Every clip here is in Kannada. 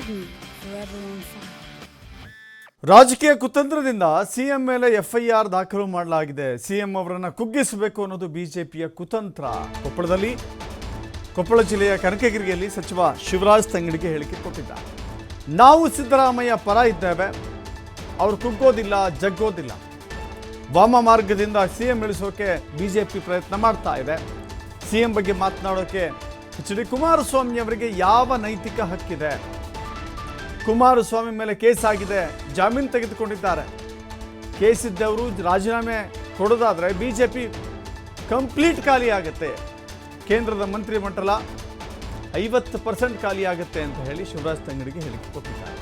me forever on fire. ರಾಜಕೀಯ ಕುತಂತ್ರದಿಂದ ಸಿಎಂ ಮೇಲೆ ಎಫ್ಐಆರ್ ದಾಖಲು ಮಾಡಲಾಗಿದೆ. ಸಿಎಂ ಅವರನ್ನು ಕುಗ್ಗಿಸಬೇಕು ಅನ್ನೋದು ಬಿಜೆಪಿಯ ಕುತಂತ್ರ. ಕೊಪ್ಪಳ ಜಿಲ್ಲೆಯ ಕನಕಗಿರಿಯಲ್ಲಿ ಸಚಿವ ಶಿವರಾಜ್ ತಂಗಡಿಗೆ ಹೇಳಿಕೆ ಕೊಟ್ಟಿದ್ದಾರೆ. ನಾವು ಸಿದ್ದರಾಮಯ್ಯ ಪರ ಇದ್ದೇವೆ, ಅವರು ಕುಗ್ಗೋದಿಲ್ಲ, ಜಗ್ಗೋದಿಲ್ಲ. ವಾಮ ಮಾರ್ಗದಿಂದ ಸಿಎಂ ಇಳಿಸೋಕೆ ಬಿಜೆಪಿ ಪ್ರಯತ್ನ ಮಾಡ್ತಾ ಇದೆ. ಸಿಎಂ ಬಗ್ಗೆ ಮಾತನಾಡೋಕೆ ಎಚ್.ಡಿ. ಕುಮಾರಸ್ವಾಮಿ ಅವರಿಗೆ ಯಾವ ನೈತಿಕ ಹಕ್ಕಿದೆ? ಕುಮಾರಸ್ವಾಮಿ ಮೇಲೆ ಕೇಸ್ ಆಗಿದೆ, ಜಾಮೀನು ತೆಗೆದುಕೊಂಡಿದ್ದಾರೆ. ಕೇಸ್ ಇದ್ದವರು ರಾಜೀನಾಮೆ ಕೊಡೋದಾದರೆ ಬಿಜೆಪಿ ಕಂಪ್ಲೀಟ್ ಖಾಲಿ ಆಗುತ್ತೆ. ಕೇಂದ್ರದ ಮಂತ್ರಿಮಂಡಲ 50% ಖಾಲಿ ಆಗುತ್ತೆ ಅಂತ ಹೇಳಿ ಶಿವರಾಜ್ ತಂಗಡಿಗೆ ಹೇಳಿಕೆ ಕೊಟ್ಟಿದ್ದಾರೆ.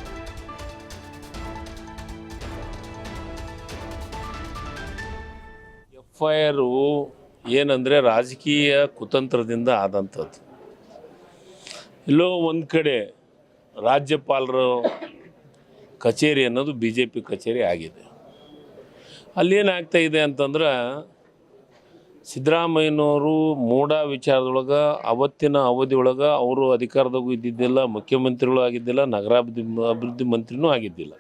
FIR ಏನಂದರೆ ರಾಜಕೀಯ ಕುತಂತ್ರದಿಂದ ಆದಂಥದ್ದು. ಎಲ್ಲೋ ಒಂದು ಕಡೆ ರಾಜ್ಯಪಾಲರ ಕಚೇರಿ ಅನ್ನೋದು BJP ಕಚೇರಿ ಆಗಿದೆ. ಅಲ್ಲೇನಾಗ್ತಾ ಇದೆ ಅಂತಂದ್ರೆ ಸಿದ್ದರಾಮಯ್ಯನವರು ಮೂಡ ವಿಚಾರದೊಳಗೆ ಅವತ್ತಿನ ಅವಧಿಯೊಳಗೆ ಅವರು ಅಧಿಕಾರದಾಗೂ ಇದ್ದಿದ್ದಿಲ್ಲ, ಮುಖ್ಯಮಂತ್ರಿಗಳು ಆಗಿದ್ದಿಲ್ಲ, ನಗರಾಭಿವೃದ್ಧಿ ಮಂತ್ರಿನೂ ಆಗಿದ್ದಿಲ್ಲ.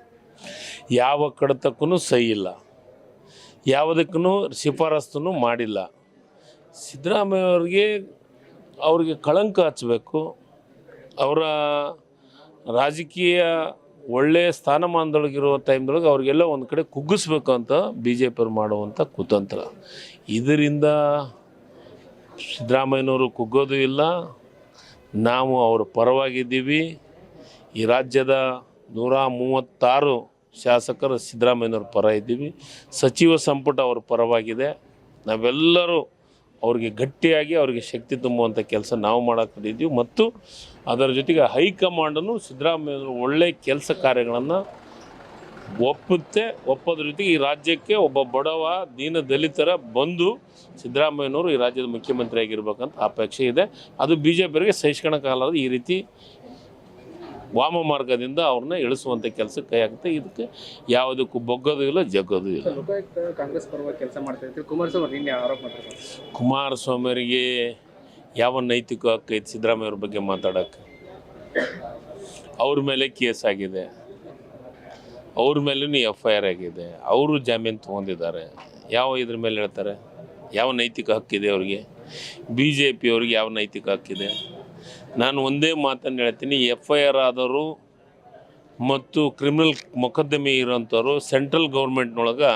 ಯಾವ ಕಡತಕ್ಕೂ ಸಹಿ ಇಲ್ಲ, ಯಾವುದಕ್ಕೂ ಶಿಫಾರಸ್ತೂ ಮಾಡಿಲ್ಲ. ಸಿದ್ದರಾಮಯ್ಯ ಅವ್ರಿಗೆ ಕಳಂಕ ಹಚ್ಚಬೇಕು, ಅವರ ರಾಜಕೀಯ ಒಳ್ಳೆಯ ಸ್ಥಾನಮಾನದೊಳಗಿರೋ ಟೈಮ್ದೊಳಗೆ ಅವ್ರಿಗೆಲ್ಲ ಒಂದು ಕಡೆ ಕುಗ್ಗಿಸ್ಬೇಕು ಅಂತ BJP ಅವ್ರು ಮಾಡುವಂಥ ಕುತಂತ್ರ. ಇದರಿಂದ ಸಿದ್ದರಾಮಯ್ಯನವರು ಕುಗ್ಗೋದು ಇಲ್ಲ. ನಾವು ಅವ್ರ ಪರವಾಗಿದ್ದೀವಿ. ಈ ರಾಜ್ಯದ 136 ಶಾಸಕರು ಸಿದ್ದರಾಮಯ್ಯನವ್ರ ಪರ ಇದ್ದೀವಿ. ಸಚಿವ ಸಂಪುಟ ಅವ್ರ ಪರವಾಗಿದೆ. ನಾವೆಲ್ಲರೂ ಅವ್ರಿಗೆ ಗಟ್ಟಿಯಾಗಿ ಅವ್ರಿಗೆ ಶಕ್ತಿ ತುಂಬುವಂಥ ಕೆಲಸ ನಾವು ಮಾಡಕ್ಕಿದ್ದೀವಿ. ಮತ್ತು ಅದರ ಜೊತೆಗೆ ಹೈಕಮಾಂಡನ್ನು ಸಿದ್ದರಾಮಯ್ಯನವರು ಒಳ್ಳೆಯ ಕೆಲಸ ಕಾರ್ಯಗಳನ್ನು ಒಪ್ಪೋದ್ರ ಜೊತೆಗೆ ಈ ರಾಜ್ಯಕ್ಕೆ ಒಬ್ಬ ಬಡವ ದೀನ ದಲಿತರ ಬಂದು ಸಿದ್ದರಾಮಯ್ಯನವರು ಈ ರಾಜ್ಯದ ಮುಖ್ಯಮಂತ್ರಿ ಆಗಿರ್ಬೇಕಂತ ಅಪೇಕ್ಷೆ ಇದೆ. ಅದು BJPಯವರಿಗೆ ಸಹಿಸ್ಕೊಳ್ಳೋಕ್ಕಾಗಲ್ಲ. ಈ ರೀತಿ ವಾಮ ಮಾರ್ಗದಿಂದ ಅವ್ರನ್ನ ಇಳಿಸುವಂಥ ಕೆಲಸಕ್ಕೆ ಕೈ ಆಗುತ್ತೆ. ಇದಕ್ಕೆ ಯಾವುದಕ್ಕೂ ಬೊಗ್ಗೋದು ಇಲ್ಲ, ಜಗ್ಗೋದು ಇಲ್ಲ. ಕಾಂಗ್ರೆಸ್ ಪರವಾಗಿ ಕೆಲಸ ಮಾಡ್ತಾ ಇದ್ರು ಕುಮಾರಸ್ವಾಮಿ ಆರೋಪ ಮಾಡ್ತಾರೆ. ಕುಮಾರಸ್ವಾಮಿಯವರಿಗೆ ಯಾವ ನೈತಿಕ ಹಕ್ಕೈತಿ ಸಿದ್ದರಾಮಯ್ಯವ್ರ ಬಗ್ಗೆ ಮಾತಾಡೋಕ್ಕೆ? ಅವ್ರ ಮೇಲೆ ಕೇಸ್ ಆಗಿದೆ, ಅವ್ರ ಮೇಲೂ FIR ಆಗಿದೆ, ಅವರು ಜಾಮೀನು ತೊಗೊಂಡಿದ್ದಾರೆ. ಯಾವ ಇದ್ರ ಮೇಲೆ ಹೇಳ್ತಾರೆ? ಯಾವ ನೈತಿಕ ಹಕ್ಕಿದೆ ಅವ್ರಿಗೆ? BJPಯವ್ರಿಗೆ ಯಾವ ನೈತಿಕ ಹಕ್ಕಿದೆ? ನಾನು ಒಂದೇ ಮಾತನ್ನು ಹೇಳ್ತೀನಿ, FIR ಆದವರು ಮತ್ತು ಕ್ರಿಮಿನಲ್ ಮೊಕದ್ದಮೆ ಇರೋಂಥವ್ರು ಸೆಂಟ್ರಲ್ ಗೌರ್ಮೆಂಟ್ನೊಳಗೆ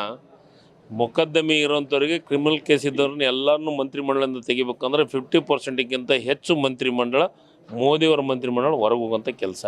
ಮೊಕದ್ದಮೆ ಇರೋಂಥವ್ರಿಗೆ ಕ್ರಿಮಿನಲ್ ಕೇಸ್ ಇದ್ದವ್ರನ್ನ ಎಲ್ಲರನ್ನೂ ಮಂತ್ರಿಮಂಡಲದಿಂದ ತೆಗಿಬೇಕಂದ್ರೆ 50%ಗಿಂತ ಹೆಚ್ಚು ಮಂತ್ರಿಮಂಡಲ, ಮೋದಿಯವರ ಮಂತ್ರಿಮಂಡಲ ಹೊರಗೆ ಹೋಗೋಂಥ ಕೆಲಸ